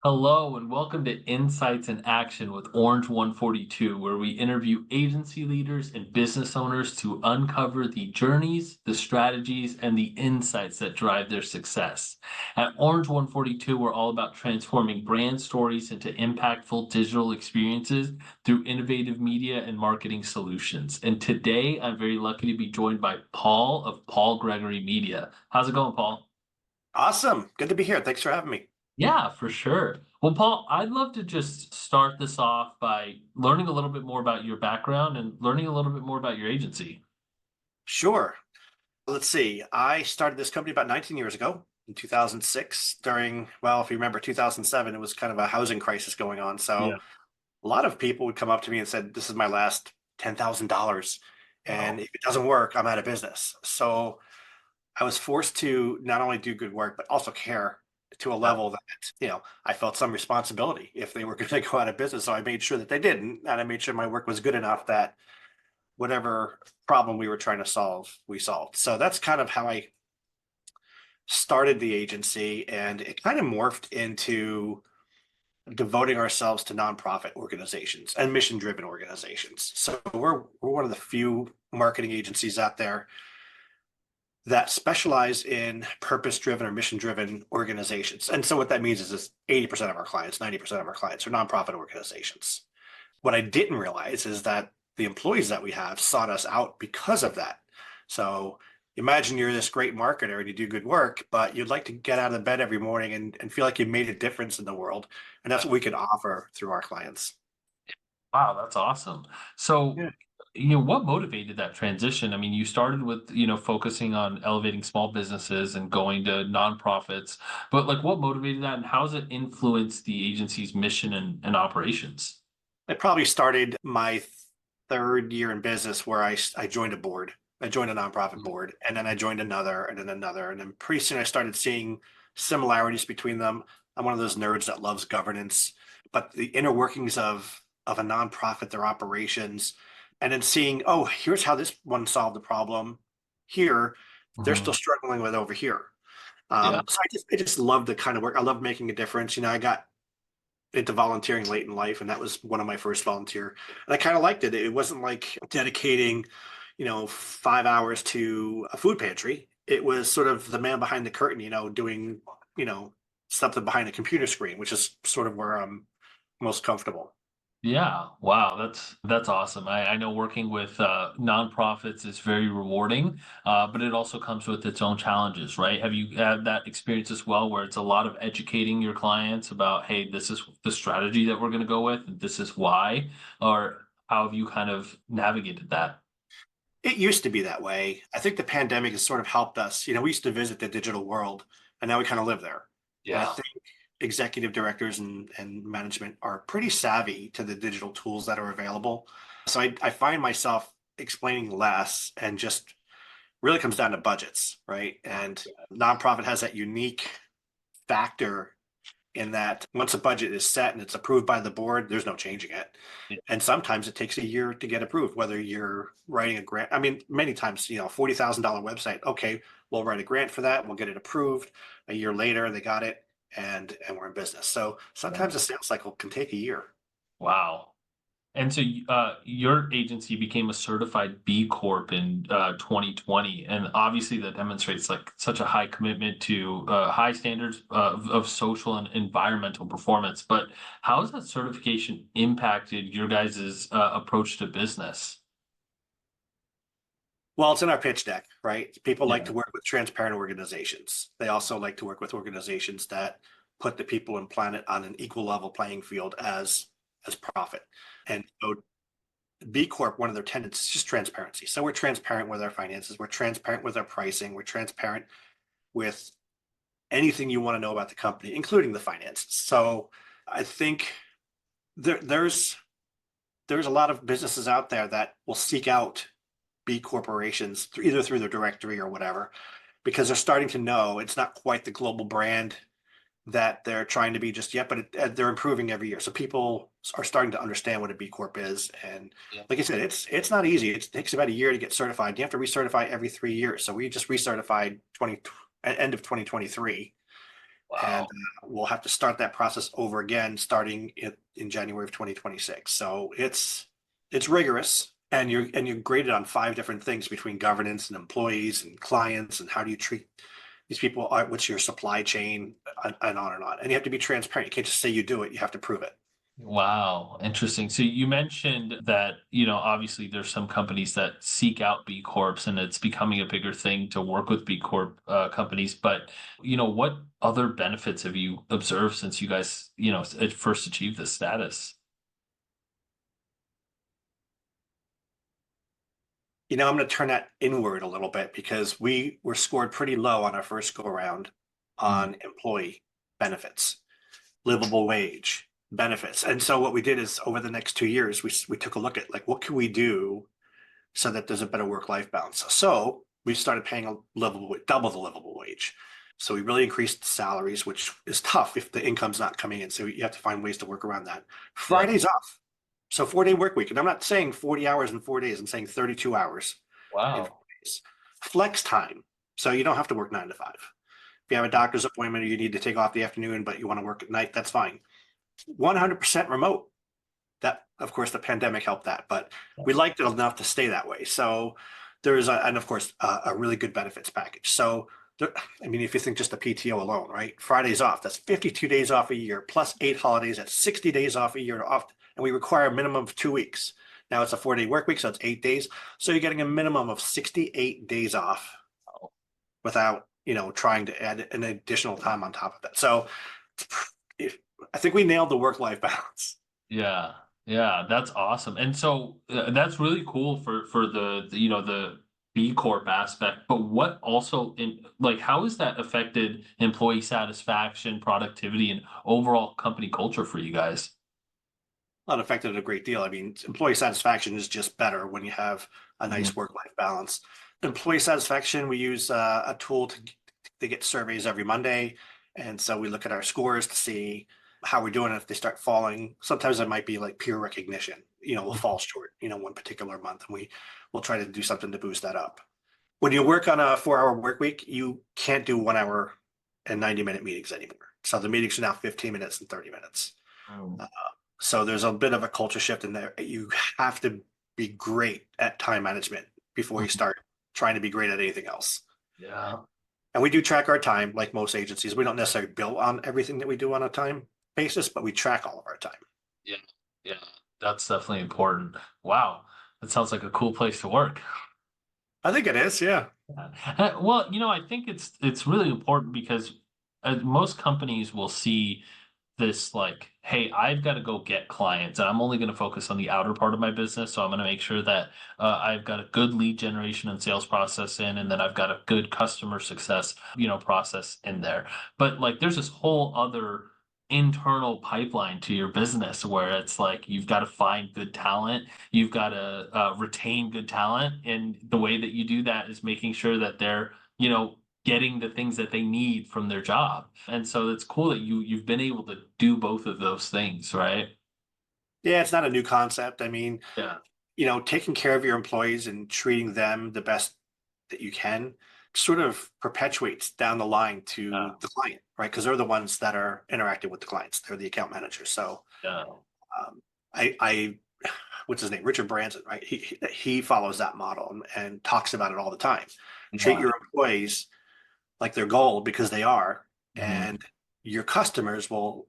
Hello and welcome to Insights in Action with Orange 142, where we interview agency leaders and business owners to uncover the journeys, the strategies, and the insights that drive their success. At Orange 142, we're all about transforming brand stories into impactful digital experiences through innovative media and marketing solutions. And today, I'm very lucky to be joined by Paul of Paul Gregory Media. How's it going, Paul? Awesome. Good to be here. Thanks for having me. Yeah, for sure. Well, Paul, I'd love to just start this off by learning a little bit more about your background and learning a little bit more about your agency. Sure. Let's see. I started this company about 19 years ago in 2006 during, well, if you remember 2007, it was kind of a housing crisis going on. Yeah. So a lot of people would come up to me and said, "This is my last $10,000. And Wow. if it doesn't work, I'm out of business." So I was forced to not only do good work, but also care to a Yeah. level that, I felt some responsibility if they were going to go out of business. So I made sure that they didn't. And I made sure my work was good enough that whatever problem we were trying to solve, we solved. So that's kind of how I started the agency, and it kind of morphed into devoting ourselves to nonprofit organizations and mission-driven organizations. So we're one of the few marketing agencies out there that specialize in purpose-driven or mission-driven organizations. And so what that means is 80% of our clients, 90% of our clients are nonprofit organizations. What I didn't realize is that the employees that we have sought us out because of that. So imagine you're this great marketer and you do good work, but you'd like to get out of the bed every morning and feel like you made a difference in the world. And that's what we can offer through our clients. Wow, that's awesome. So, Yeah. what motivated that transition? I mean, you started with, focusing on elevating small businesses and going to nonprofits, but like what motivated that and how has it influenced the agency's mission and operations? I probably started my third year in business where I joined a board. I joined a nonprofit board, and then I joined another, and then another. And then pretty soon I started seeing similarities between them. I'm one of those nerds that loves governance, but the inner workings of a nonprofit, their operations, and then seeing, oh, here's how this one solved the problem. Here, they're Mhm. still struggling with over here. Yeah. So I just love the kind of work. I love making a difference. I got into volunteering late in life, and that was one of my first volunteer. And I kind of liked it. It wasn't like dedicating, 5 hours to a food pantry. It was sort of the man behind the curtain, doing, you know, something behind a computer screen, which is sort of where I'm most comfortable. Yeah, wow, that's awesome. I know working with nonprofits is very rewarding, but it also comes with its own challenges, right? Have you had that experience as well, where it's a lot of educating your clients about, hey, this is the strategy that we're going to go with, and this is why, or how have you kind of navigated that? It used to be that way. I think the pandemic has sort of helped us. We used to visit the digital world, and now we kind of live there. And I Yeah. think executive directors and management are pretty savvy to the digital tools that are available. So I find myself explaining less and just really comes down to budgets, right? And nonprofit has that unique factor in that once a budget is set and it's approved by the board, there's no changing it. Yeah. And sometimes it takes a year to get approved, whether you're writing a grant. I mean, many times, $40,000 website. Okay, we'll write a grant for that. We'll get it approved. A year later, they got it, and we're in business. So sometimes the sales cycle can take a year. Wow. And so, your agency became a certified B Corp in 2020, and obviously that demonstrates like such a high commitment to high standards of social and environmental performance. But how has that certification impacted your guys' approach to business? Well, it's in our pitch deck, right? People like Yeah. to work with transparent organizations. They also like to work with organizations that put the people and planet on an equal level playing field as profit. And so B Corp, one of their tenets is just transparency. So we're transparent with our finances, we're transparent with our pricing, we're transparent with anything you want to know about the company, including the finances. So I think there's a lot of businesses out there that will seek out B corporations either through their directory or whatever, because they're starting to know it's not quite the global brand that they're trying to be just yet, but they're improving every year. So people are starting to understand what a B Corp is. And Yeah. like I said, it's not easy. It takes about a year to get certified. You have to recertify every 3 years. So we just recertified end of 2023. And Wow. we'll have to start that process over again starting in January of 2026. So it's rigorous, and you're graded on 5 different things between governance and employees and clients and how do you treat these people, what's your supply chain, and on and on. And you have to be transparent. You can't just say you do it, you have to prove it. Wow, interesting. So you mentioned that, obviously there's some companies that seek out B Corps and it's becoming a bigger thing to work with B Corp companies. But, what other benefits have you observed since you guys, first achieved this status? I'm going to turn that inward a little bit because we were scored pretty low on our first go around Mm, on employee benefits, livable wage, benefits. And so what we did is over the next 2 years, we took a look at like what can we do so that there's a better work-life balance. So we started paying a double the livable wage. So we really increased salaries, which is tough if the income's not coming in. So you have to find ways to work around that. yeah. Fridays off. So 4-day work week. And I'm not saying 40 hours in 4 days. I'm saying 32 hours in Wow. 4 days. Flex time. So you don't have to work 9 to 5. If you have a doctor's appointment or you need to take off the afternoon, but you want to work at night, that's fine. 100% remote. That, of course, the pandemic helped that, but we liked it enough to stay that way. So and of course, a really good benefits package. So, I mean, if you think just the PTO alone, right? Fridays off, that's 52 days off a year, plus 8 holidays, that's 60 days off a year off. And we require a minimum of 2 weeks. Now it's a 4-day work week, so it's 8 days. So you're getting a minimum of 68 days off without, trying to add an additional time on top of that. So if, I think we nailed the work-life balance. Yeah, yeah, that's awesome. And so that's really cool for the B Corp aspect. But what also in like how has that affected employee satisfaction, productivity, and overall company culture for you guys? Not affected a great deal. I mean, employee satisfaction is just better when you have a Mhm. nice work-life balance. Employee satisfaction, we use a tool to get surveys every Monday. And so we look at our scores to see how we're doing. If they start falling, sometimes it might be like peer recognition, we'll fall short, one particular month, and we'll try to do something to boost that up. When you work on a 4-hour work week, you can't do 1 hour and 90-minute meetings anymore. So the meetings are now 15 minutes and 30 minutes. Mm, So there's a bit of a culture shift in there. You have to be great at time management before you mhm. start trying to be great at anything else. Yeah, And we do track our time like most agencies. We don't necessarily bill on everything that we do on a time basis, but we track all of our time. yeah, yeah. That's definitely important. Wow, that sounds like a cool place to work. I think it is, yeah. Well, I think it's really important because most companies will see this like, hey, I've got to go get clients, and I'm only going to focus on the outer part of my business. So I'm going to make sure that I've got a good lead generation and sales process in, and then I've got a good customer success, process in there. But like, there's this whole other internal pipeline to your business where it's like you've got to find good talent, you've got to retain good talent, and the way that you do that is making sure that they're getting the things that they need from their job. And so it's cool that you've been able to do both of those things, right? Yeah, it's not a new concept. I mean, Yeah. taking care of your employees and treating them the best that you can sort of perpetuates down the line Yeah. to the client, right? Because they're the ones that are interacting with the clients. They're the account managers. So Yeah. um, I what's his name? Richard Branson, right? He follows that model and talks about it all the time. Treat Yeah. your employees like they're gold because they are, Mhm. and your customers will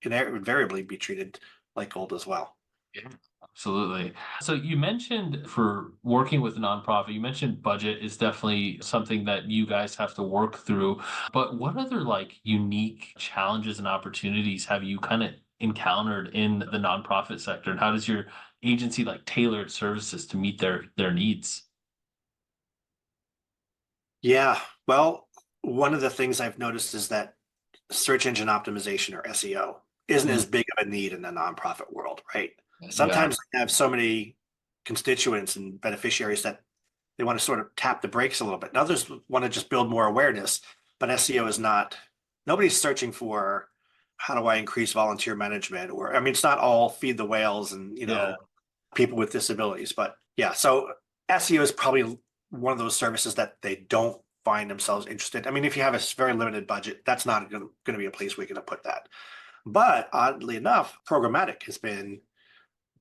invariably be treated like gold as well. Yeah, absolutely. So you mentioned for working with a nonprofit, you mentioned budget is definitely something that you guys have to work through. But what other like unique challenges and opportunities have you kind of encountered in the nonprofit sector? And how does your agency like tailor its services to meet their needs? Yeah, well, one of the things I've noticed is that search engine optimization or SEO isn't Mm, as big of a need in the nonprofit world, right? yeah. Sometimes I have so many constituents and beneficiaries that they want to sort of tap the brakes a little bit. And others want to just build more awareness, but SEO is not, nobody's searching for how do I increase volunteer management, or I mean, it's not all feed the whales and Yeah. people with disabilities, but yeah. So SEO is probably one of those services that they don't find themselves interested. I mean, if you have a very limited budget, that's not going to be a place we're going to put that. But oddly enough, programmatic has been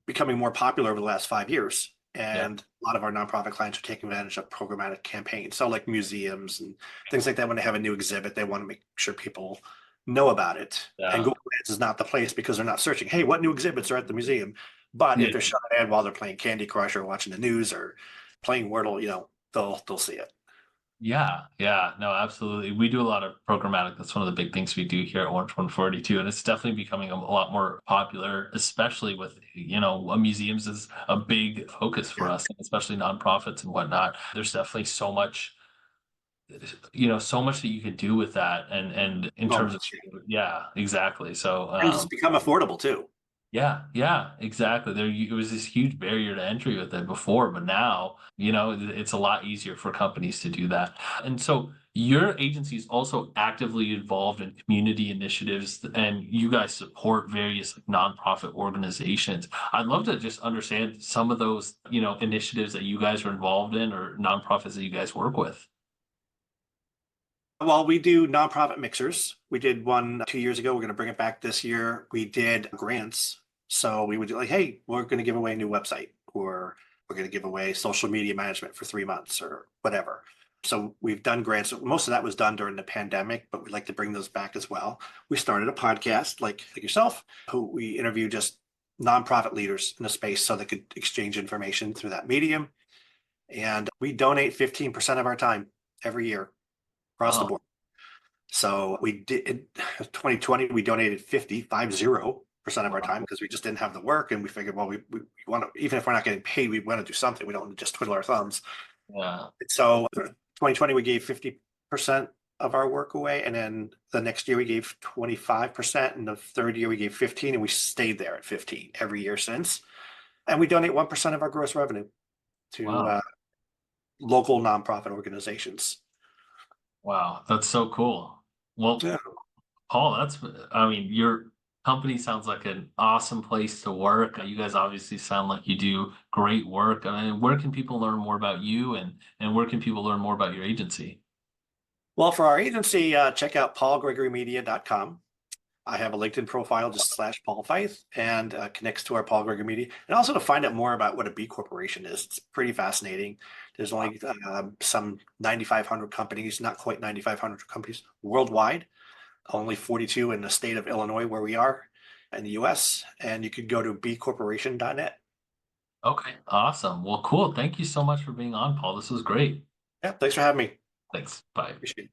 becoming more popular over the last 5 years. Yeah. And a lot of our nonprofit clients are taking advantage of programmatic campaigns. So, like museums and things like that, when they have a new exhibit, they want to make sure people know about it. And Yeah. Google Ads is not the place because they're not searching, hey, what new exhibits are at the museum? But if Yeah. they're shot an ad while they're playing Candy Crush or watching the news or playing Wordle, they'll see it. Yeah, yeah, no, absolutely. We do a lot of programmatic. That's one of the big things we do here at Orange 142, and it's definitely becoming a lot more popular, especially with, museums is a big focus for Yeah. us, especially nonprofits and whatnot. There's definitely so much that you could do with that, and in Oh, terms of, much. yeah, exactly. So, And it's become affordable too. yeah, yeah, exactly. It was this huge barrier to entry with it before, but now, it's a lot easier for companies to do that. And so your agency is also actively involved in community initiatives, and you guys support various like, nonprofit organizations. I'd love to just understand some of those, initiatives that you guys are involved in or nonprofits that you guys work with. Well, we do nonprofit mixers. We did one 2 years ago. We're going to bring it back this year. We did grants. So we would do like, hey, we're going to give away a new website, or we're going to give away social media management for 3 months or whatever. So we've done grants. Most of that was done during the pandemic, but we'd like to bring those back as well. We started a podcast like yourself, who we interview just nonprofit leaders in the space so they could exchange information through that medium. And we donate 15% of our time every year across the Oh, board. So we did in 2020, we donated 50% of our wow. time because we just didn't have the work. And we figured, well, we want to, even if we're not getting paid, we want to do something. We don't want to just twiddle our thumbs. Yeah. And so 2020, we gave 50% of our work away. And then the next year we gave 25%. And the third year we gave 15, and we stayed there at 15 every year since. And we donate 1% of our gross revenue to Wow. local nonprofit organizations. Wow. That's so cool. Well, Yeah. Paul, I mean, your company sounds like an awesome place to work. You guys obviously sound like you do great work. I mean, where can people learn more about you and where can people learn more about your agency? Well, for our agency, check out paulgregorymedia.com. I have a LinkedIn profile, just slash Paul Feith, and connects to our Paul Gregory Media. And also to find out more about what a B Corporation is. It's pretty fascinating. There's only some 9,500 companies, not quite 9,500 companies worldwide, only 42 in the state of Illinois, where we are in the US. And you could go to bcorporation.net. Okay, awesome. Well, cool. Thank you so much for being on, Paul. This was great. Yeah, thanks for having me. Thanks. Bye. Appreciate it.